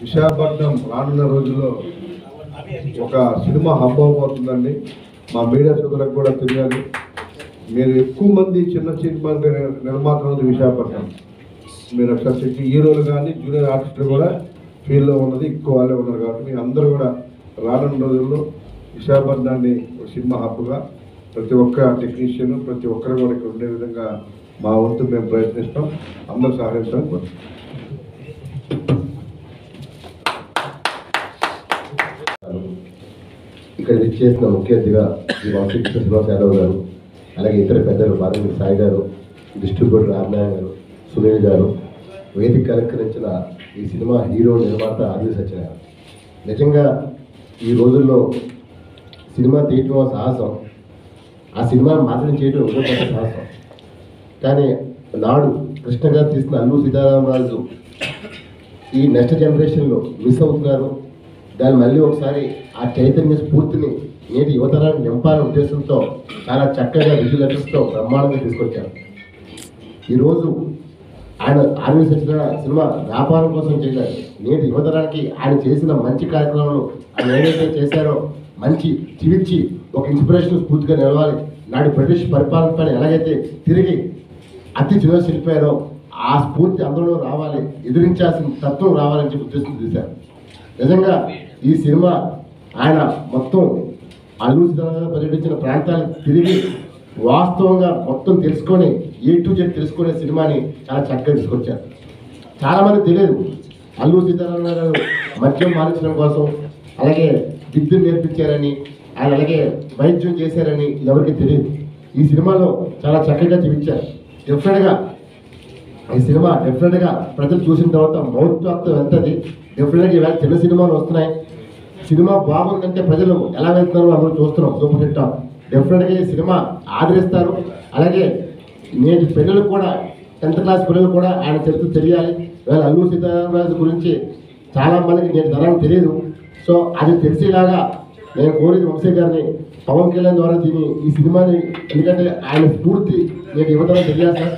విశాఖపట్నం రానున్న రోజుల్లో ఒక సినిమా హబ్ అవబోతుందండి. మా మీడియా సోదరులకు కూడా తెలియాలి. మీరు ఎక్కువ మంది చిన్న సినిమా నిర్మాతలు ఉంది విశాఖపట్నం. మీరు ఒకసారి హీరోలు కానీ జూనియర్ ఆర్టిస్టులు కూడా ఫీల్డ్లో ఉన్నది ఎక్కువ వాళ్ళే ఉన్నారు. కాబట్టి మీరు అందరూ కూడా రానున్న రోజుల్లో విశాఖపట్నాన్ని ఒక సినిమా హబ్గా ప్రతి ఒక్క టెక్నీషియన్ ప్రతి ఒక్కరు కూడా ఇక్కడ ఉండే విధంగా మా వంతు మేము ప్రయత్నిస్తాం. అందరూ సహకరిస్తాం. ఇక్కడ చేసిన ముఖ్య అతిథిగా ఈ వంశీకృష్ణ శ్రీనివాస్ యాదవ్ గారు, అలాగే ఇతర పెద్దలు బాలమూరి సాయి గారు, డిస్ట్రిబ్యూటర్ రామనారాయణ గారు, సునీల్ గారు, వేదిక అలంకరించిన ఈ సినిమా హీరో నిర్మాత ఆది సత్యనారాయణ. నిజంగా ఈ రోజుల్లో సినిమా తీయటం సాహసం, ఆ సినిమాను మాత్రం చేయడం ఇంకో పెద్ద సాహసం. కానీ నాడు కృష్ణ గారు తీసిన అల్లూరి సీతారామరాజు ఈ నెక్స్ట్ జనరేషన్లో మిస్ అవుతున్నారు. దాన్ని మళ్ళీ ఒకసారి ఆ చైతన్య స్ఫూర్తిని నేటి యువతరాన్ని నింపాలనే ఉద్దేశంతో చాలా చక్కగా విజువల్ ఎఫెక్ట్స్తో బ్రహ్మాండంగా తీసుకొచ్చారు. ఈరోజు ఆయన ఆర్మీ సత్యనారాయణ సినిమా వ్యాపారం కోసం చేయలేదు. నేటి యువతరానికి ఆయన చేసిన మంచి కార్యక్రమాలు ఆయన ఏదైతే చేశారో మంచి జీవించి ఒక ఇన్స్పిరేషన్ స్ఫూర్తిగా నిలవాలి. నాడు బ్రిటిష్ పరిపాలన పైన ఎలాగైతే తిరిగి అతి చిన్న శిల్పారో ఆ స్ఫూర్తి అందరిలో రావాలి, ఎదిరించాల్సిన తత్వం రావాలని చెప్పి ఉద్దేశం చేశారు. నిజంగా ఈ సినిమా ఆయన మొత్తం అల్లూరి సీతారామరాజు పర్యటించిన ప్రాంతాలను తిరిగి వాస్తవంగా మొత్తం తెలుసుకొని A to Z తెలుసుకునే సినిమాని చాలా చక్కగా తీసుకొచ్చారు. చాలామంది తెలియదు అల్లూరి సీతారామరాజు గారు మద్యం మారించడం కోసం అలాగే విద్యుత్ నేర్పించారని, ఆయన అలాగే వైద్యం చేశారని ఎవరికి తెలియదు. ఈ సినిమాలో చాలా చక్కగా చూపించారు. డెఫినెట్గా ఈ సినిమా డెఫినెట్గా ప్రజలు చూసిన తర్వాత మౌత్వాక్తం వెళ్తుంది. డెఫినెట్గా ఇవాళ చిన్న సినిమాలు వస్తున్నాయి. సినిమా బాగుందంటే ప్రజలు ఎలా వెళ్తున్నారో అందరూ చూస్తున్నాం. Super hit top. డెఫినెట్గా ఈ సినిమా ఆదరిస్తారు. అలాగే నేటి పిల్లలకు కూడా 10th క్లాస్ పిల్లలు కూడా ఆయన చరిత్ర తెలియాలి. ఇవాళ అల్లూరి సీతారామరాజు గురించి చాలా మందికి నేటి తరానికి తెలియదు. సో అది తెలిసేలాగా నేను కోరేది వంశీ గారిని, పవన్ కళ్యాణ్ ద్వారా ఈ సినిమాని, ఎందుకంటే ఆయన స్ఫూర్తి నేటి యువతరం తెలియాలి సార్.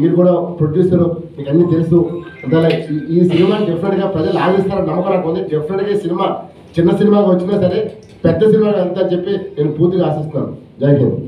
మీరు కూడా ప్రొడ్యూసరు, మీకు అన్నీ తెలుసు. అందువల్ల ఈ సినిమాని డెఫినెట్గా ప్రజలు ఆదరిస్తారని నమ్మకం నాకు ఉంది. డెఫినెట్గా ఈ సినిమా చిన్న సినిమాగా వచ్చినా సరే పెద్ద సినిమాగా వెళ్తా అని చెప్పి నేను పూర్తిగా ఆశిస్తున్నాను. జై హింద్.